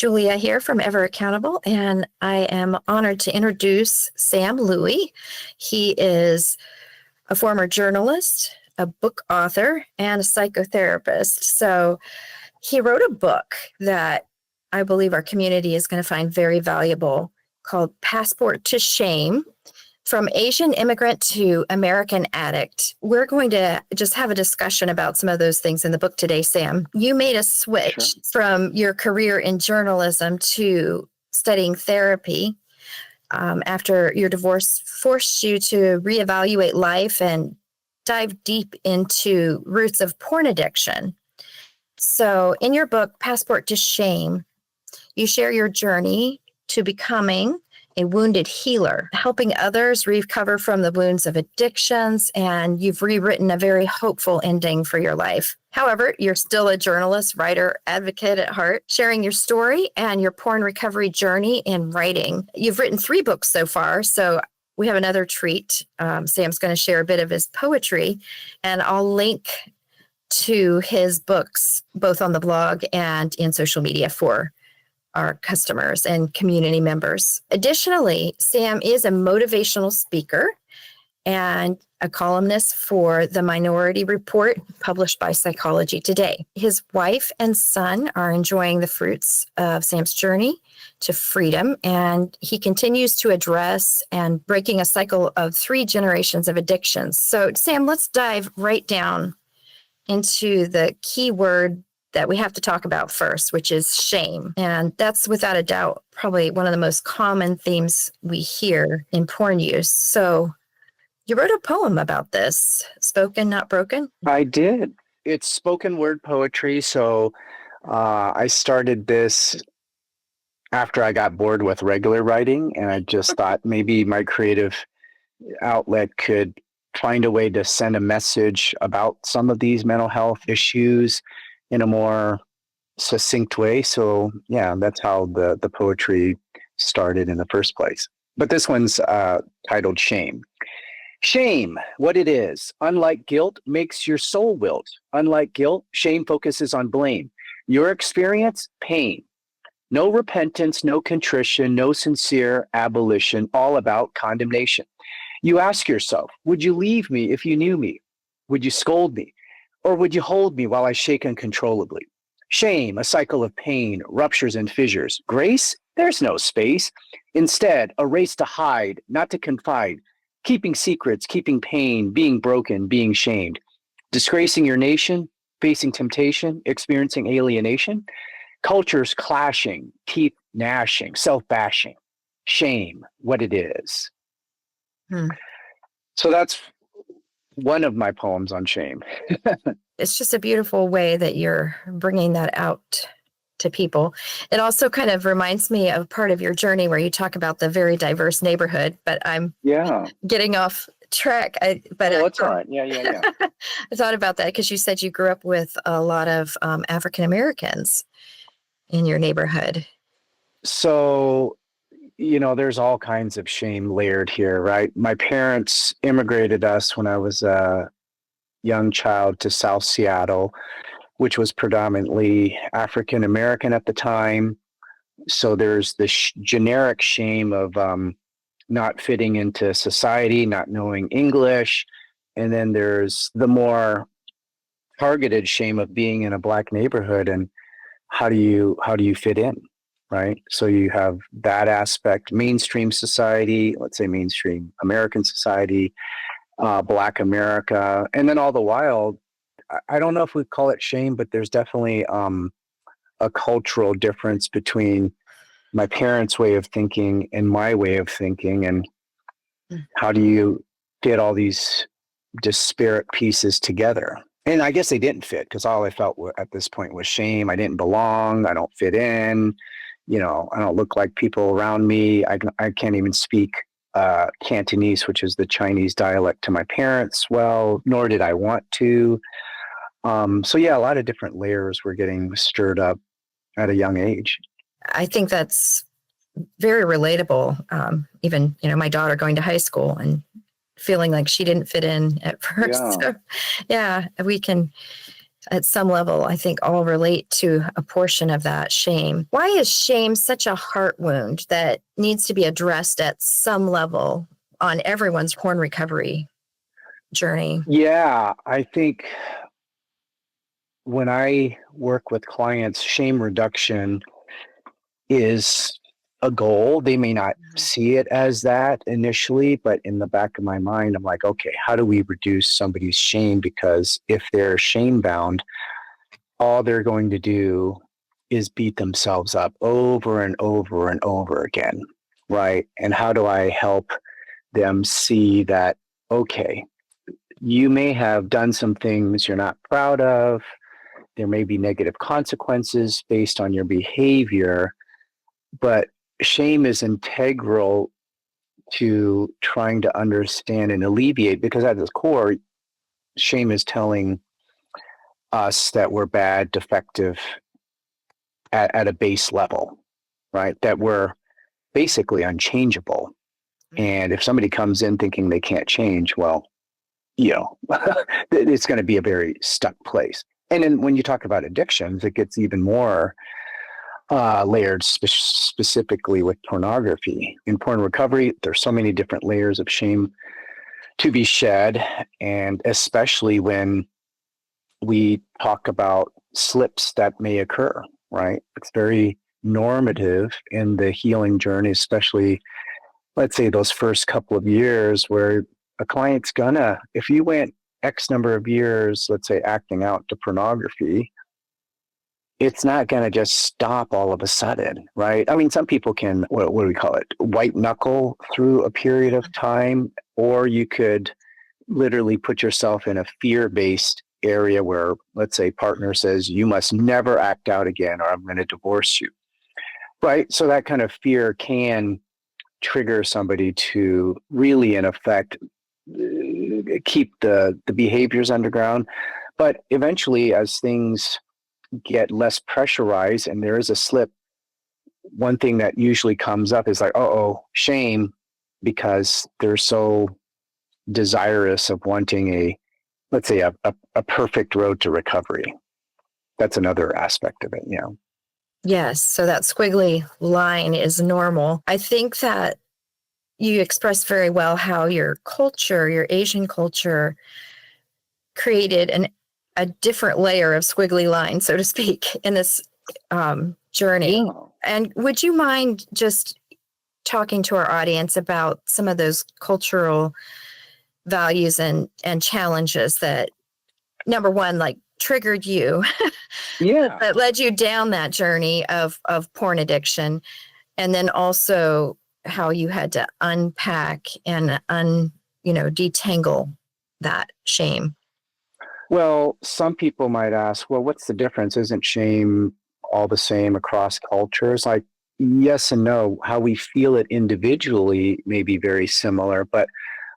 Julia here from Ever Accountable, and I am honored to introduce Sam Louie. He is a former journalist, a book author, and a psychotherapist. So he wrote a book that I believe our community is going to find very valuable called Passport to Shame: From Asian Immigrant to American Addict. We're going to just have a discussion about some of those things in the book today, Sam. You made a switch from your career in journalism to studying therapy after your divorce forced you to reevaluate life and dive deep into roots of porn addiction. So in your book, Passport to Shame, you share your journey to becoming a wounded healer, helping others recover from the wounds of addictions, and you've rewritten a very hopeful ending for your life. However, you're still a journalist, writer, advocate at heart, sharing your story and your porn recovery journey in writing. You've written 3 books so far, so we have another treat. Sam's going to share a bit of his poetry, and I'll link to his books both on the blog and in social media for our customers and community members. Additionally, Sam is a motivational speaker and a columnist for the Minority Report, published by Psychology Today. His wife and son are enjoying the fruits of Sam's journey to freedom, and he continues to address and breaking a cycle of 3 generations of addictions. So, Sam, let's dive right down into the key word that we have to talk about first, which is shame. And that's without a doubt probably one of the most common themes we hear in porn use. So you wrote a poem about this, Spoken, Not Broken? I did. It's spoken word poetry. So I started this after I got bored with regular writing, and I just thought maybe my creative outlet could find a way to send a message about some of these mental health issues in a more succinct way. So yeah, that's how the poetry started in the first place. But this one's titled Shame. Shame, what it is, unlike guilt, makes your soul wilt. Unlike guilt, shame focuses on blame. Your experience, pain. No repentance, no contrition, no sincere abolition, all about condemnation. You ask yourself, would you leave me if you knew me? Would you scold me? Or would you hold me while I shake uncontrollably? Shame, a cycle of pain, ruptures and fissures. Grace, there's no space. Instead, a race to hide, not to confide. Keeping secrets, keeping pain, being broken, being shamed. Disgracing your nation, facing temptation, experiencing alienation. Cultures clashing, teeth gnashing, self-bashing. Shame, what it is. So that's one of my poems on shame. It's just a beautiful way that you're bringing that out to people. It also kind of reminds me of part of your journey where you talk about the very diverse neighborhood, but I'm getting off track. That's all right. Yeah. I thought about that because you said you grew up with a lot of African Americans in your neighborhood. So, there's all kinds of shame layered here, right? My parents immigrated us when I was a young child to South Seattle, which was predominantly African American at the time. So there's the generic shame of not fitting into society, not knowing English. And then there's the more targeted shame of being in a Black neighborhood and how do you fit in? Right. So you have that aspect, mainstream society, let's say mainstream American society, Black America. And then all the while, I don't know if we call it shame, but there's definitely a cultural difference between my parents' way of thinking and my way of thinking. And how do you fit all these disparate pieces together? And I guess they didn't fit because all I felt at this point was shame. I didn't belong. I don't fit in. I don't look like people around me. I can't even speak Cantonese, which is the Chinese dialect, to my parents well, nor did I want to. So yeah, a lot of different layers were getting stirred up at a young age. I think that's very relatable. Even, my daughter going to high school and feeling like she didn't fit in at first. Yeah. So, yeah, we can at some level, I think all relate to a portion of that shame. Why is shame such a heart wound that needs to be addressed at some level on everyone's porn recovery journey? Yeah, I think when I work with clients, shame reduction is a goal. They may not see it as that initially, but in the back of my mind, I'm like, okay, how do we reduce somebody's shame? Because if they're shame bound, all they're going to do is beat themselves up over and over and over again, right? And how do I help them see that, okay, you may have done some things you're not proud of. There may be negative consequences based on your behavior, but shame is integral to trying to understand and alleviate, because at its core, shame is telling us that we're bad, defective at a base level, right? That we're basically unchangeable. And if somebody comes in thinking they can't change, well, you know, it's going to be a very stuck place. And then when you talk about addictions, it gets even more layered, specifically with pornography. In porn recovery, there's so many different layers of shame to be shed, and especially when we talk about slips that may occur, right? It's very normative in the healing journey, especially, let's say, those first couple of years where a client's gonna, if you went X number of years, let's say, acting out to pornography, it's not going to just stop all of a sudden, right? I mean, some people can, what do we call it? White knuckle through a period of time, or you could literally put yourself in a fear-based area where, let's say, partner says, you must never act out again, or I'm going to divorce you, right? So that kind of fear can trigger somebody to really, in effect, keep the behaviors underground. But eventually, as things get less pressurized and there is a slip, one thing that usually comes up is like, oh, shame, because they're so desirous of wanting a, let's say, a perfect road to recovery. That's another aspect of it, you know. Yes. So that squiggly line is normal. I think that you expressed very well how your culture, your Asian culture, created a different layer of squiggly line, so to speak, in this journey. Yeah. And would you mind just talking to our audience about some of those cultural values and challenges that, number one, like triggered you, Yeah. that led you down that journey of porn addiction, and then also how you had to unpack and detangle that shame? Well, some people might ask, well, what's the difference? Isn't shame all the same across cultures? Like, yes and no. How we feel it individually may be very similar, but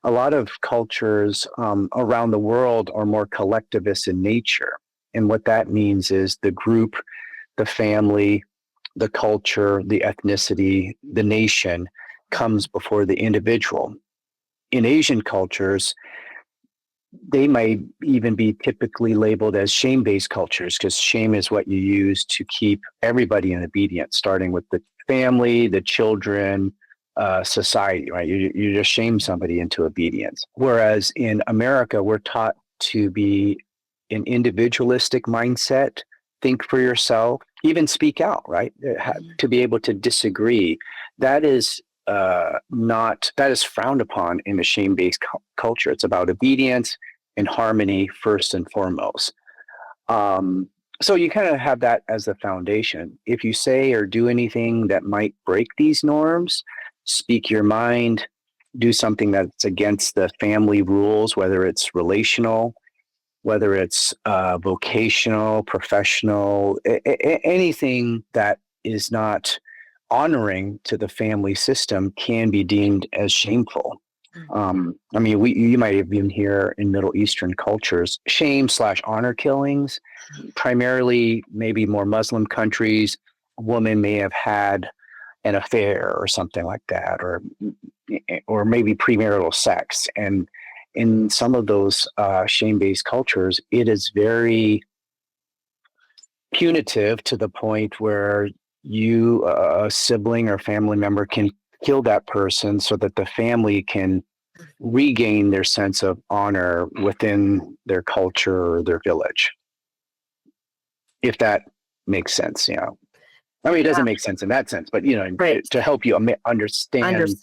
a lot of cultures around the world are more collectivist in nature. And what that means is the group, the family, the culture, the ethnicity, the nation comes before the individual. In Asian cultures, they might even be typically labeled as shame-based cultures, because shame is what you use to keep everybody in obedience, starting with the family, the children, society, right? You just shame somebody into obedience. Whereas in America, we're taught to be an individualistic mindset, think for yourself, even speak out, right? To be able to disagree. That is that is frowned upon in a shame-based culture. It's about obedience and harmony first and foremost. So you kind of have that as the foundation. If you say or do anything that might break these norms, speak your mind, do something that's against the family rules, whether it's relational, whether it's vocational, professional, anything that is not honoring to the family system can be deemed as shameful. I mean, you might even hear in Middle Eastern cultures, shame/honor killings, primarily maybe more Muslim countries. A woman may have had an affair or something like that, or maybe premarital sex. And in some of those shame-based cultures, it is very punitive to the point where you, a sibling or family member, can kill that person so that the family can regain their sense of honor within their culture or their village. If that makes sense, I mean, it doesn't make sense in that sense, but Right. to help you understand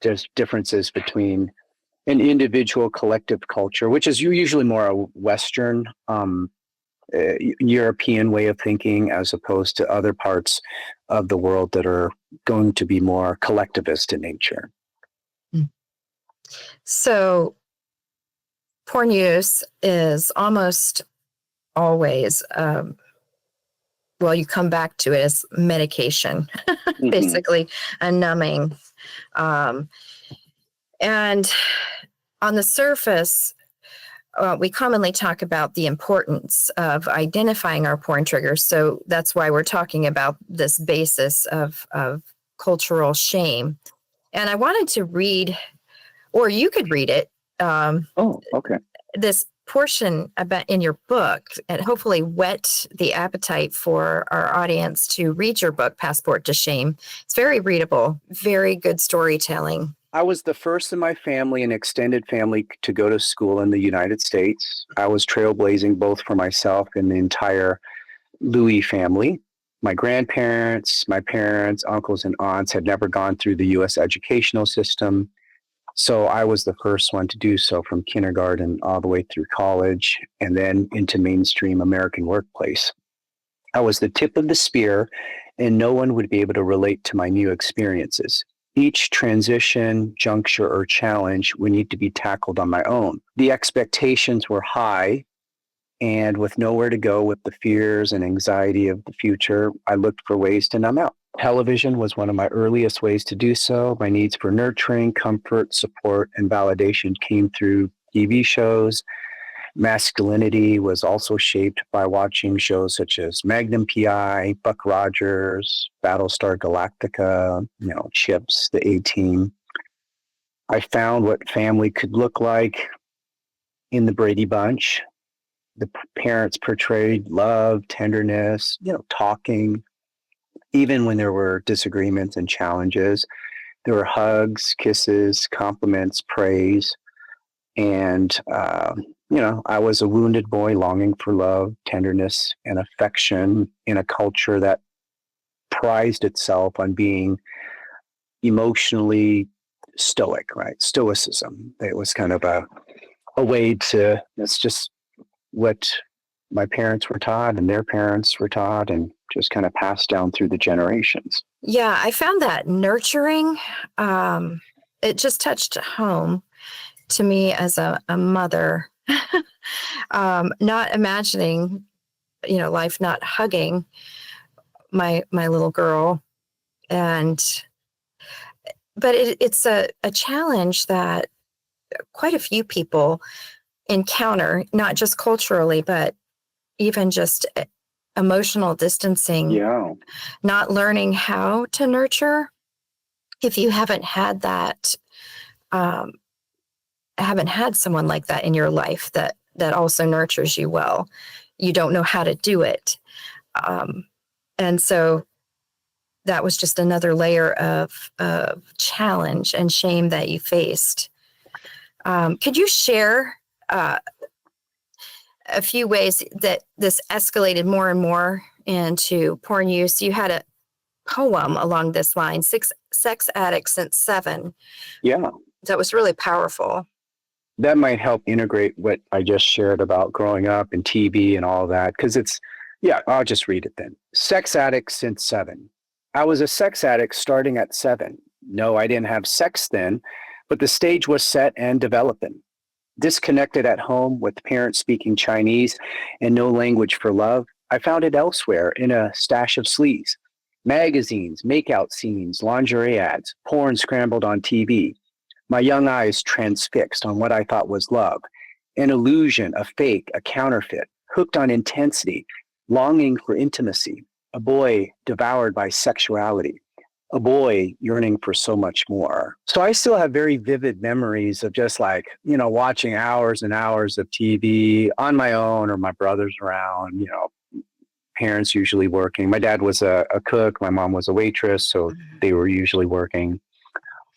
there's differences between an individual collective culture, which is usually more a Western, European way of thinking, as opposed to other parts of the world that are going to be more collectivist in nature. So porn use is almost always, you come back to it as medication, basically a numbing. And on the surface, we commonly talk about the importance of identifying our porn triggers. So that's why we're talking about this basis of cultural shame. And I wanted to read, or you could read it. Okay. This portion about in your book, and hopefully whet the appetite for our audience to read your book, Passport to Shame. It's very readable, very good storytelling. I was the first in my family and extended family to go to school in the United States. I was trailblazing both for myself and the entire Louie family. My grandparents, my parents, uncles, and aunts had never gone through the U.S. educational system. So I was the first one to do so, from kindergarten all the way through college and then into mainstream American workplace. I was the tip of the spear, and no one would be able to relate to my new experiences. Each transition, juncture, or challenge would need to be tackled on my own. The expectations were high, and with nowhere to go with the fears and anxiety of the future, I looked for ways to numb out. Television was one of my earliest ways to do so. My needs for nurturing, comfort, support, and validation came through TV shows. Masculinity was also shaped by watching shows such as Magnum PI, Buck Rogers, Battlestar Galactica, Chips, the A-Team. I found what family could look like in the Brady Bunch. The parents portrayed love, tenderness, talking. Even when there were disagreements and challenges, there were hugs, kisses, compliments, praise. And, I was a wounded boy longing for love, tenderness, and affection in a culture that prized itself on being emotionally stoic, right? Stoicism. It was kind of a way to, that's just what my parents were taught and their parents were taught, and just kind of passed down through the generations. Yeah, I found that nurturing, it just touched home to me as a mother, not imagining, life not hugging my little girl. But it's a challenge that quite a few people encounter, not just culturally, but even just emotional distancing. Yeah. Not learning how to nurture. If you haven't had that, haven't had someone like that in your life that also nurtures you well, you don't know how to do it. And so that was just another layer of challenge and shame that you faced. Could you share a few ways that this escalated more and more into porn use? You had a poem along this line, Sex Addict Since 7. Yeah. That was really powerful. That might help integrate what I just shared about growing up and TV and all that. Because I'll just read it then. Sex addict since 7. I was a sex addict starting at 7. No, I didn't have sex then, but the stage was set and developing. Disconnected at home with parents speaking Chinese and no language for love, I found it elsewhere in a stash of sleaze. Magazines, makeout scenes, lingerie ads, porn scrambled on TV. My young eyes transfixed on what I thought was love. An illusion, a fake, a counterfeit, hooked on intensity, longing for intimacy. A boy devoured by sexuality. A boy yearning for so much more. So I still have very vivid memories of just watching hours and hours of TV on my own or my brothers around, parents usually working. My dad was a cook. My mom was a waitress. So they were usually working.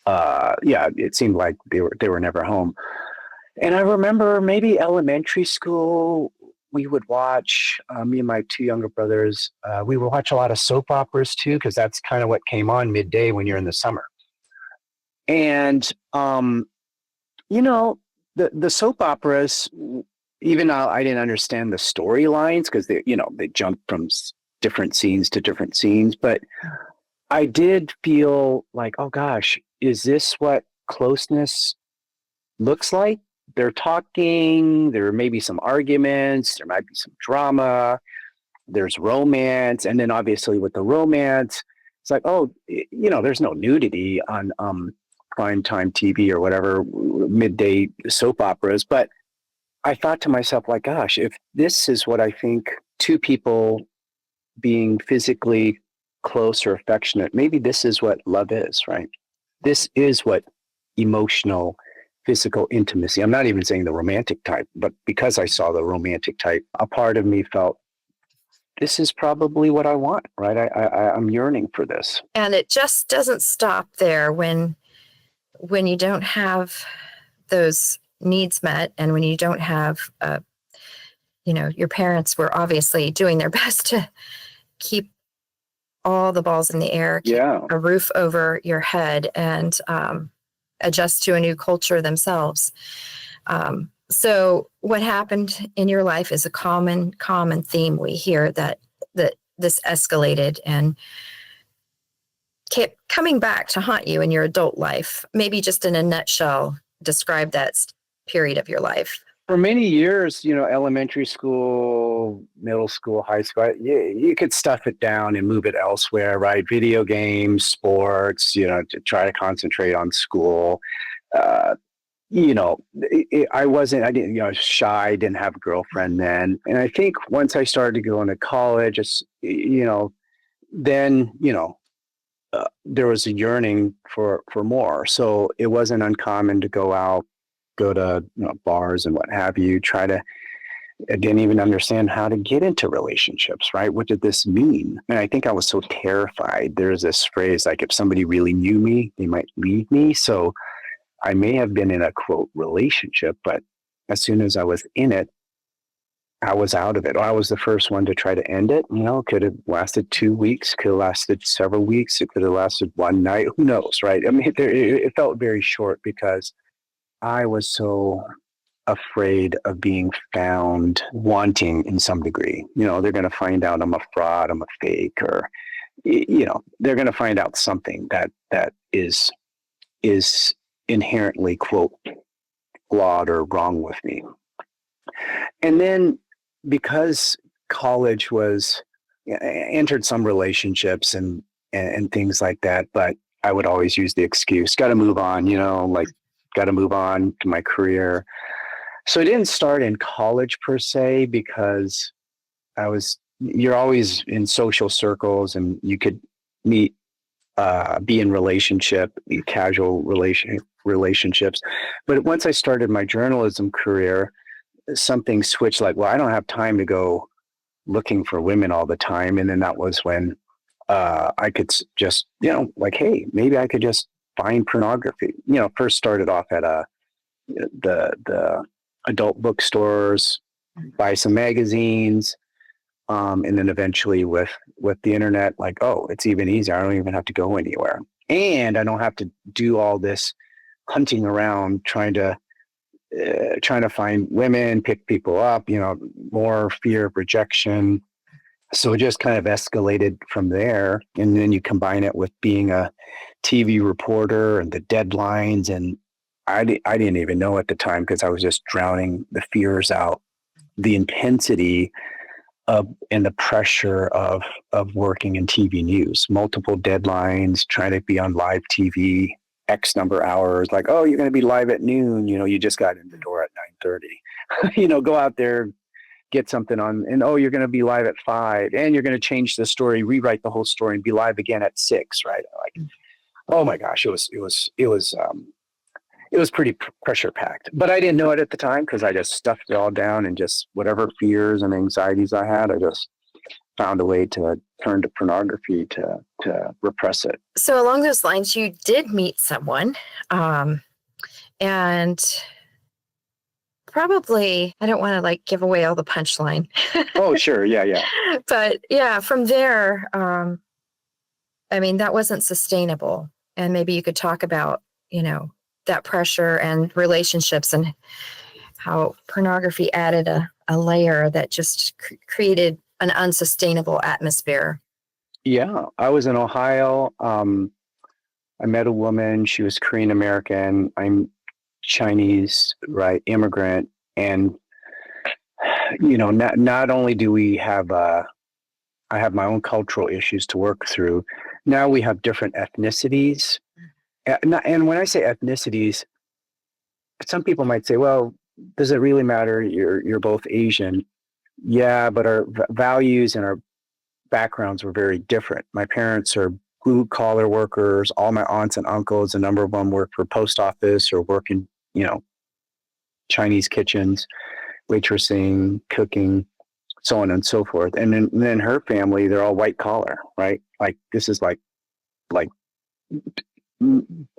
Yeah, it seemed like they were never home. And I remember maybe elementary school, we would watch, me and my two younger brothers, we would watch a lot of soap operas too, because that's kind of what came on midday when you're in the summer. And, you know, the soap operas, even though I didn't understand the storylines because they jump from different scenes to different scenes, but I did feel like, oh gosh, is this what closeness looks like? They're talking, there may be some arguments, there might be some drama, there's romance, and then obviously with the romance, it's like, oh, there's no nudity on primetime TV or whatever midday soap operas, but I thought to myself, like, gosh, if this is what I think two people being physically close or affectionate, maybe this is what love is, right? This is what emotional, physical intimacy. I'm not even saying the romantic type, but because I saw the romantic type, a part of me felt this is probably what I want, right? I'm yearning for this. And it just doesn't stop there when you don't have those needs met, and when you don't have, your parents were obviously doing their best to keep all the balls in the air, keep a roof over your head, and adjust to a new culture themselves. So what happened in your life is a common theme we hear, that this escalated and kept coming back to haunt you in your adult life. Maybe just in a nutshell, describe that period of your life. For many years, elementary school, middle school, high school, you could stuff it down and move it elsewhere, right? Video games, sports, to try to concentrate on school. I was shy, didn't have a girlfriend then. And I think once I started to go into college, then, there was a yearning for more. So it wasn't uncommon to go to bars and what have you, I didn't even understand how to get into relationships, right? What did this mean? And I think I was so terrified. There's this phrase, like, if somebody really knew me, they might leave me. So I may have been in a quote relationship, but as soon as I was in it, I was out of it. I was the first one to try to end it. Could have lasted 2 weeks, could have lasted several weeks. It could have lasted one night. Who knows, right? I mean, it felt very short because I was so afraid of being found wanting in some degree. They're going to find out I'm a fraud, I'm a fake, or, they're going to find out something that is inherently, quote, flawed or wrong with me. And then because college entered some relationships and things like that, but I would always use the excuse, got to move on, got to move on to my career. So I didn't start in college per se, because you're always in social circles and you could meet, be in casual relationships. But once I started my journalism career, something switched, like, well, I don't have time to go looking for women all the time. And then that was when I could just, hey, maybe I could just find pornography. First started off at the adult bookstores, buy some magazines, and then eventually with the internet, like, oh, it's even easier. I don't even have to go anywhere, and I don't have to do all this hunting around trying to find women, pick people up. More fear of rejection. So it just kind of escalated from there. And then you combine it with being a TV reporter and the deadlines. And I didn't even know at the time, because I was just drowning the fears out, the intensity and the pressure of working in TV news, multiple deadlines, trying to be on live TV, X number of hours, like, oh, you're going to be live at noon. You just got in the door at 9:30, go out there, get something on, and oh, you're going to be live at 5, and you're going to change the story, rewrite the whole story, and be live again at 6, right? Like, oh my gosh, it was pretty pressure packed, but I didn't know it at the time, because I just stuffed it all down, and just whatever fears and anxieties I had, I just found a way to turn to pornography to repress it. So along those lines, you did meet someone, and probably, I don't want to like give away all the punchline. Oh, sure. Yeah. But yeah, from there, I mean, that wasn't sustainable. And maybe you could talk about, that pressure and relationships and how pornography added a layer that just created an unsustainable atmosphere. Yeah. I was in Ohio. I met a woman. She was Korean American. I'm Chinese, right? Immigrant. And, not only do we have, I have my own cultural issues to work through. Now we have different ethnicities. And when I say ethnicities, some people might say, well, does it really matter? You're both Asian. Yeah, but our values and our backgrounds were very different. My parents are blue collar workers. All my aunts and uncles, a number of them work for post office or work in, Chinese kitchens, waitressing, cooking, so on and so forth. And then her family, they're all white collar, right? Like this is like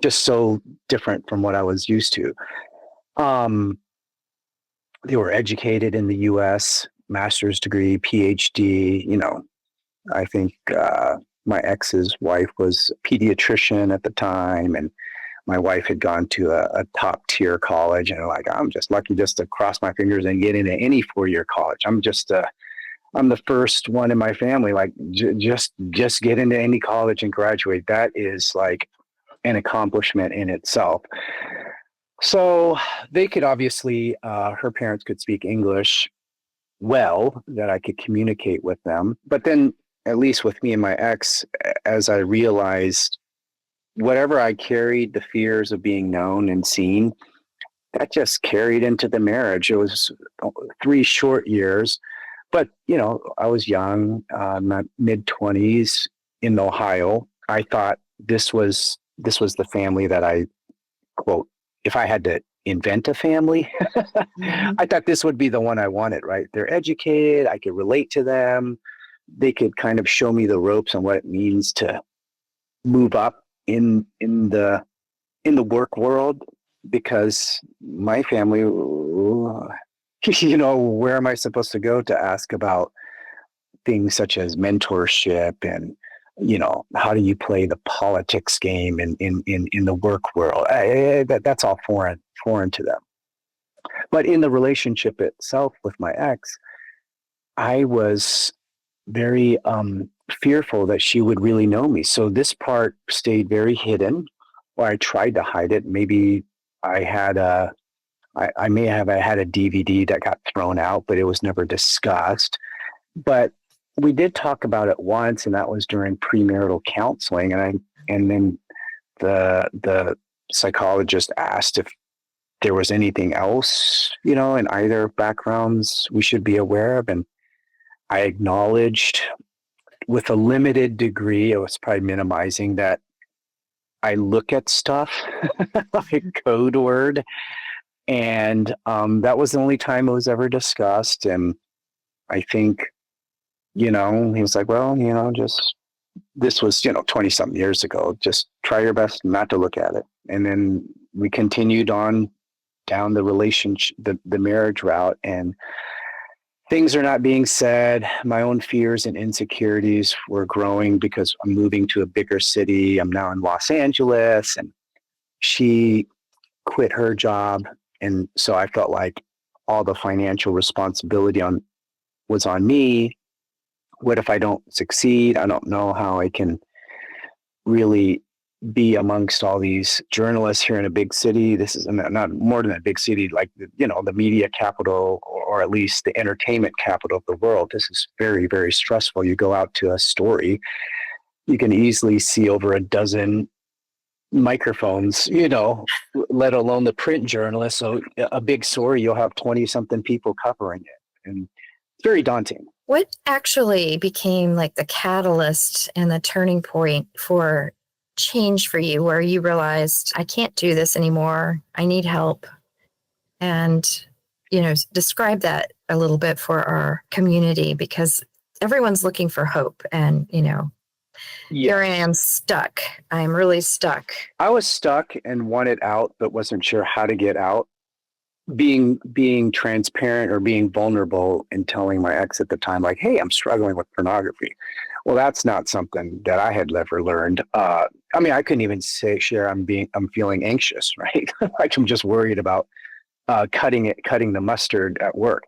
just so different from what I was used to. They were educated in the U.S., master's degree, PhD. I think my ex's wife was a pediatrician at the time, and my wife had gone to a top tier college. And like, I'm just lucky just to cross my fingers and get into any 4-year college. I'm the first one in my family, like just get into any college and graduate. That is like an accomplishment in itself. So they could obviously, her parents could speak English well, that I could communicate with them. But then, at least with me and my ex, as I realized whatever I carried, the fears of being known and seen, that just carried into the marriage. It was 3 short years, but I was young, my mid-20s in Ohio. I thought this was the family that I, quote, if I had to invent a family, I thought this would be the one I wanted, right? They're educated. I could relate to them. They could kind of show me the ropes on what it means to move up in the work world, because my family, where am I supposed to go to ask about things such as mentorship and, how do you play the politics game in the work world? That's all foreign to them. But in the relationship itself with my ex, I was very fearful that she would really know me. So this part stayed very hidden, or I tried to hide it. Maybe I may have had a DVD that got thrown out, but it was never discussed. But we did talk about it once, and that was during premarital counseling. And then the psychologist asked if there was anything else, in either backgrounds we should be aware of. And I acknowledged with a limited degree, it was probably minimizing, that I look at stuff like code word. And that was the only time it was ever discussed. And I think, he was like, well, this was, 20 something years ago. Just try your best not to look at it. And then we continued on down the relationship, the marriage route, and things are not being said. My own fears and insecurities were growing because I'm moving to a bigger city. I'm now in Los Angeles, and she quit her job. And so I felt like all the financial responsibility was on me. What if I don't succeed? I don't know how I can really be amongst all these journalists here in a big city. This is not more than a big city, like, the media capital, or at least the entertainment capital of the world. This is very, very stressful. You go out to a story, you can easily see over a dozen microphones, let alone the print journalists. So a big story, you'll have 20 something people covering it. And it's very daunting. What actually became like the catalyst and the turning point for change for you, where you realized, I can't do this anymore, I need help? And, describe that a little bit for our community, because everyone's looking for hope. And, here I am Yes. stuck. I'm really stuck. I was stuck and wanted out, but wasn't sure how to get out. Being transparent or being vulnerable and telling my ex at the time, like, hey, I'm struggling with pornography. Well, that's not something that I had ever learned. I mean, I couldn't even share I'm feeling anxious, right? Like I'm just worried about cutting the mustard at work.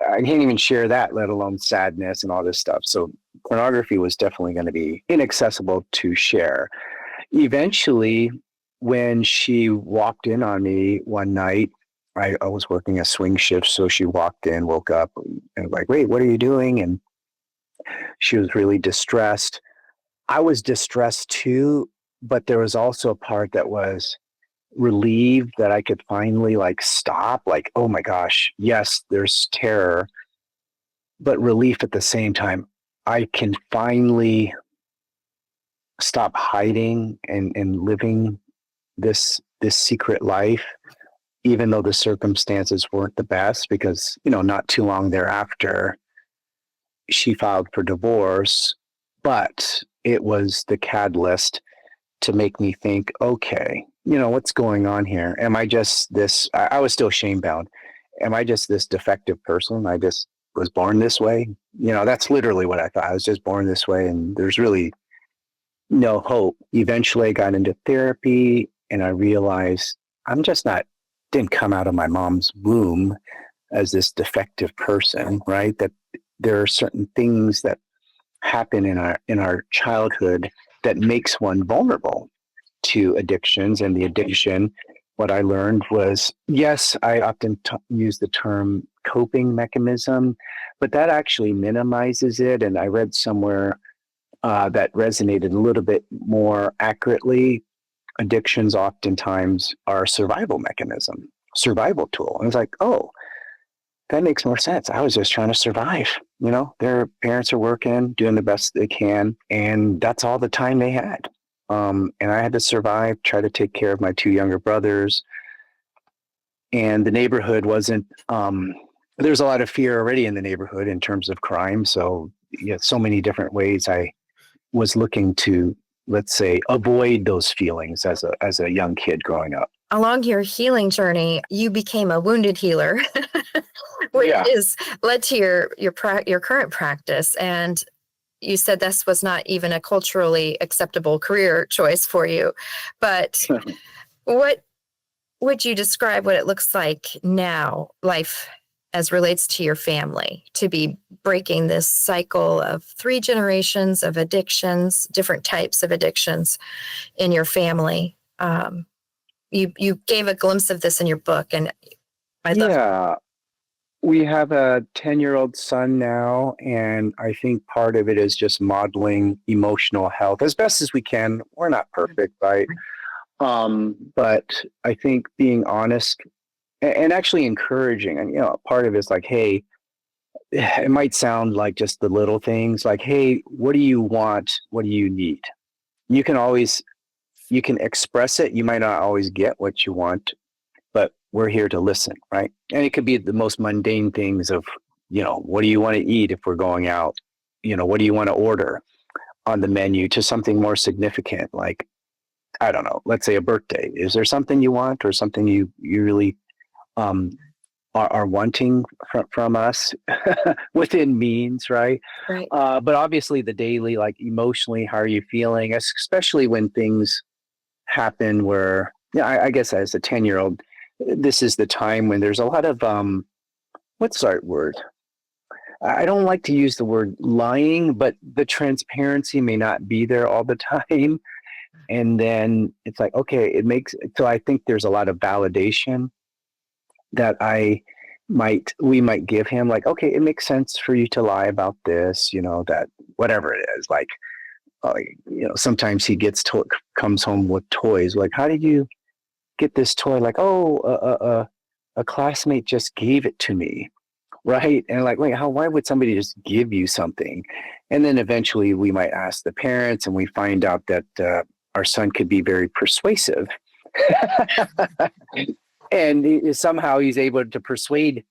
I can't even share that, let alone sadness and all this stuff. So pornography was definitely going to be inaccessible to share. Eventually, when she walked in on me one night, I was working a swing shift. So she walked in, woke up, and was like, wait, what are you doing? And she was really distressed. I was distressed too, but there was also a part that was relieved that I could finally like stop, like, oh my gosh, yes, there's terror, but relief at the same time. I can finally stop hiding and living this secret life, even though the circumstances weren't the best, because, not too long thereafter, she filed for divorce, but it was the catalyst to make me think, okay, what's going on here? Am I just this? I was still shame bound. Am I just this defective person? I just was born this way. That's literally what I thought. I was just born this way, and there's really no hope. Eventually, I got into therapy, and I realized I'm just not, didn't come out of my mom's womb as this defective person, right? That there are certain things that happen in our childhood that makes one vulnerable to addictions. And the addiction, what I learned was, yes, I often use the term coping mechanism, but that actually minimizes it. And I read somewhere that resonated a little bit more accurately. Addictions oftentimes are a survival mechanism, survival tool. And it's like, oh, that makes more sense. I was just trying to survive. Their parents are working, doing the best they can, and that's all the time they had. And I had to survive, try to take care of my two younger brothers. And the neighborhood wasn't, there's a lot of fear already in the neighborhood in terms of crime. So, so many different ways I was looking to, let's say, avoid those feelings as a young kid growing up. Along your healing journey, you became a wounded healer, which is led to your current practice. And you said this was not even a culturally acceptable career choice for you. But what would you describe what it looks like now, life as relates to your family, to be breaking this cycle of 3 generations of addictions, different types of addictions in your family? You gave a glimpse of this in your book, and we have a 10-year-old son now, and I think part of it is just modeling emotional health as best as we can. We're not perfect, right? But I think being honest and actually encouraging, and part of it is like, hey, it might sound like just the little things, like, hey, what do you want? What do you need? You can express it. You might not always get what you want, but we're here to listen, right? And it could be the most mundane things of, what do you want to eat if we're going out? What do you want to order on the menu, to something more significant, like, I don't know, let's say a birthday. Is there something you want, or something you really are wanting from us within means, right? Right. But obviously the daily, like emotionally, how are you feeling, especially when things happen where, I guess as a 10-year-old, this is the time when there's a lot of, what's the right word? I don't like to use the word lying, but the transparency may not be there all the time. And then it's like, okay, so I think there's a lot of validation that we might give him, like, okay, it makes sense for you to lie about this, that whatever it is, like, sometimes he comes home with toys. Like, how did you get this toy? Like, oh, a classmate just gave it to me. Right. And like, wait, why would somebody just give you something? And then eventually we might ask the parents, and we find out that our son could be very persuasive. And somehow he's able to persuade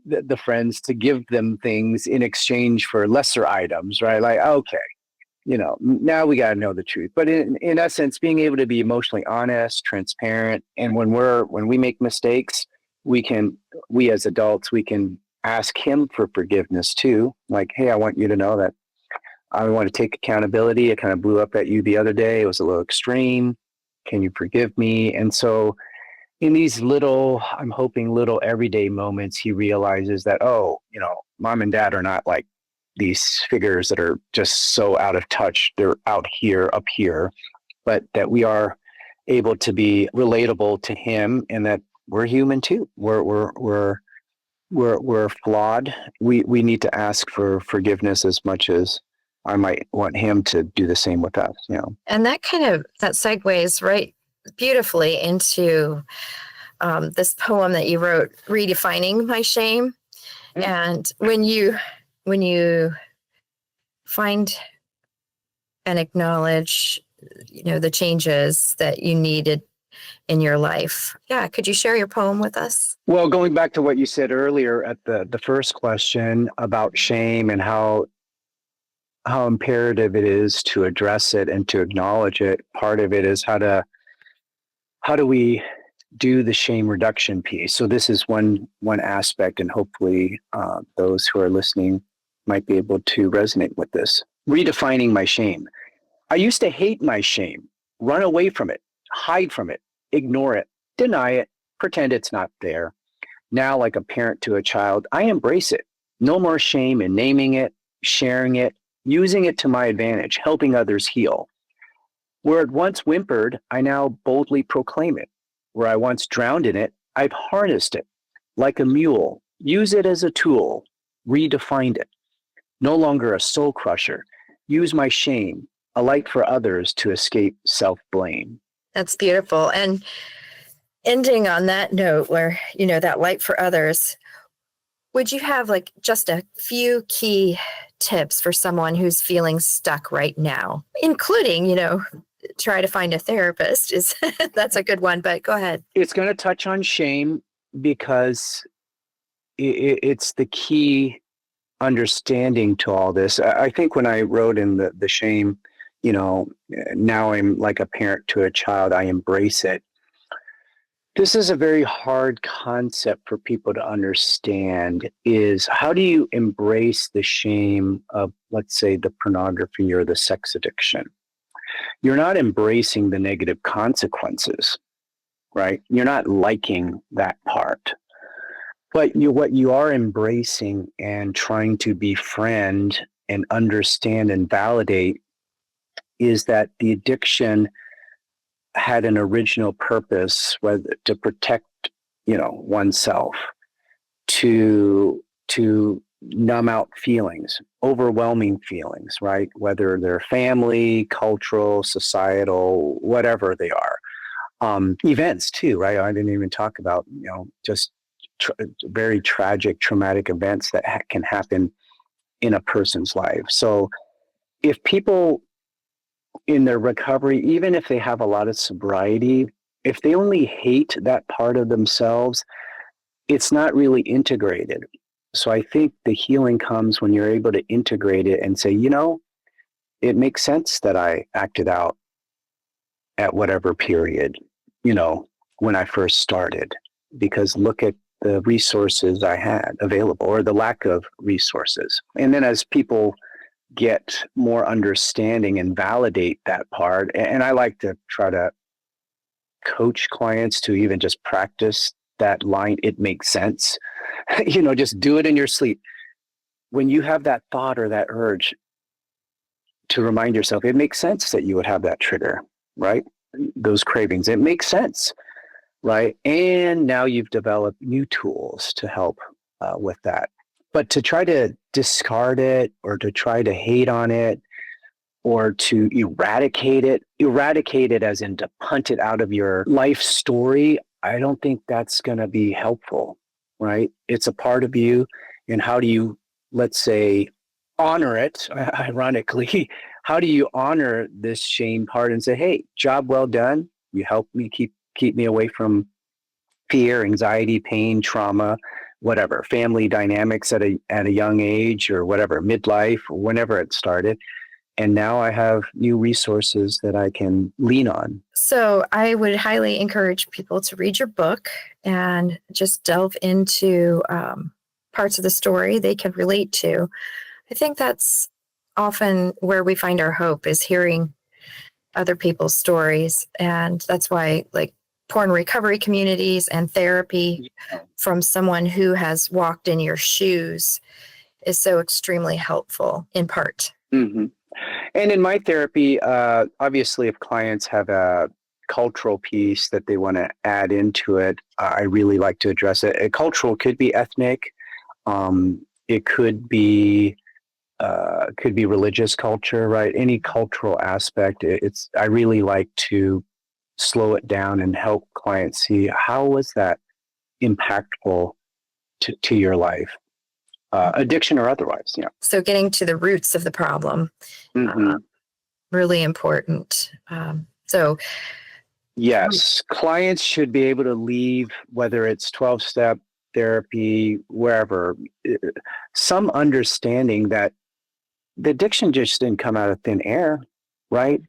the friends to give them things in exchange for lesser items, right? Like, okay, now we got to know the truth. But in essence, being able to be emotionally honest, transparent, and when we make mistakes, we as adults, we can ask him for forgiveness too. Like, hey, I want you to know that I want to take accountability. It kind of blew up at you the other day. It was a little extreme. Can you forgive me? And so in these little, I'm hoping little everyday moments, he realizes that, oh, mom and dad are not like these figures that are just so out of touch. They're out here, up here, but that we are able to be relatable to him, and that we're human too. We're flawed. We need to ask for forgiveness as much as I might want him to do the same with us. And that segues right beautifully into this poem that you wrote, Redefining My Shame. Mm-hmm. And when you find and acknowledge, the changes that you needed in your life. Yeah. Could you share your poem with us? Well, going back to what you said earlier at the first question about shame and how imperative it is to address it and to acknowledge it. Part of it is how do we do the shame reduction piece. So this is one aspect, and hopefully those who are listening might be able to resonate with this. Redefining my shame. I used to hate my shame, run away from it, hide from it, ignore it, deny it, pretend it's not there. Now, like a parent to a child, I embrace it. No more shame in naming it, sharing it, using it to my advantage, helping others heal. Where it once whimpered, I now boldly proclaim it. Where I once drowned in it, I've harnessed it. Like a mule, use it as a tool, redefined it. No longer a soul crusher. Use my shame, a light for others to escape self-blame. That's beautiful. And ending on that note where, that light for others, would you have just a few key tips for someone who's feeling stuck right now, including, try to find a therapist? That's a good one, but go ahead. It's going to touch on shame because it's the key understanding to all this. I think when I wrote in the shame, now I'm like a parent to a child, I embrace it. This is a very hard concept for people to understand, is how do you embrace the shame of, let's say, the pornography or the sex addiction? You're not embracing the negative consequences, right? You're not liking that part. But what you are embracing and trying to befriend and understand and validate is that the addiction had an original purpose, whether to protect, oneself, to numb out feelings, overwhelming feelings, right? Whether they're family, cultural, societal, whatever they are. Events too, right? I didn't even talk about, just very tragic, traumatic events that can happen in a person's life. So if people in their recovery, even if they have a lot of sobriety, if they only hate that part of themselves, it's not really integrated. So I think the healing comes when you're able to integrate it and say, it makes sense that I acted out at whatever period, when I first started, because look at the resources I had available, or the lack of resources. And then as people get more understanding and validate that part, and I like to try to coach clients to even just practice that line, it makes sense. Just do it in your sleep. When you have that thought or that urge, to remind yourself, it makes sense that you would have that trigger, right? Those cravings, it makes sense, right? And now you've developed new tools to help with that. But to try to discard it, or to try to hate on it, or to eradicate it as in to punt it out of your life story, I don't think that's going to be helpful, right? It's a part of you. And how do you, let's say, honor it? Ironically, how do you honor this shame part and say, hey, job well done. You helped me keep me away from fear, anxiety, pain, trauma, whatever, family dynamics at a young age or whatever, midlife, or whenever it started. And now I have new resources that I can lean on. So I would highly encourage people to read your book and just delve into parts of the story they can relate to. I think that's often where we find our hope, is hearing other people's stories. And that's why, like, porn recovery communities and therapy from someone who has walked in your shoes is so extremely helpful in part. Mm-hmm. And in my therapy, obviously, if clients have a cultural piece that they want to add into it, I really like to address it. A cultural could be ethnic. It could be religious culture, right? Any cultural aspect. I really like to slow it down and help clients see how was that impactful to your life, addiction or otherwise. Yeah. So getting to the roots of the problem, really important. So yes, clients should be able to leave, whether it's 12-step therapy, wherever, some understanding that the addiction just didn't come out of thin air, right?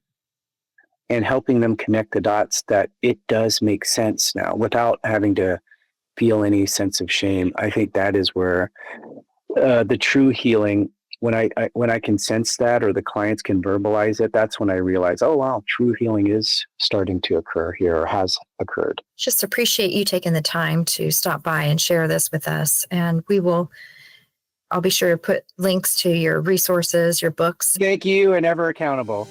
And helping them connect the dots that it does make sense now without having to feel any sense of shame. I think that is where the true healing, when I can sense that, or the clients can verbalize it, that's when I realize, oh wow, true healing is starting to occur here, or has occurred. Just appreciate you taking the time to stop by and share this with us. And I'll be sure to put links to your resources, your books. Thank you, and ever accountable.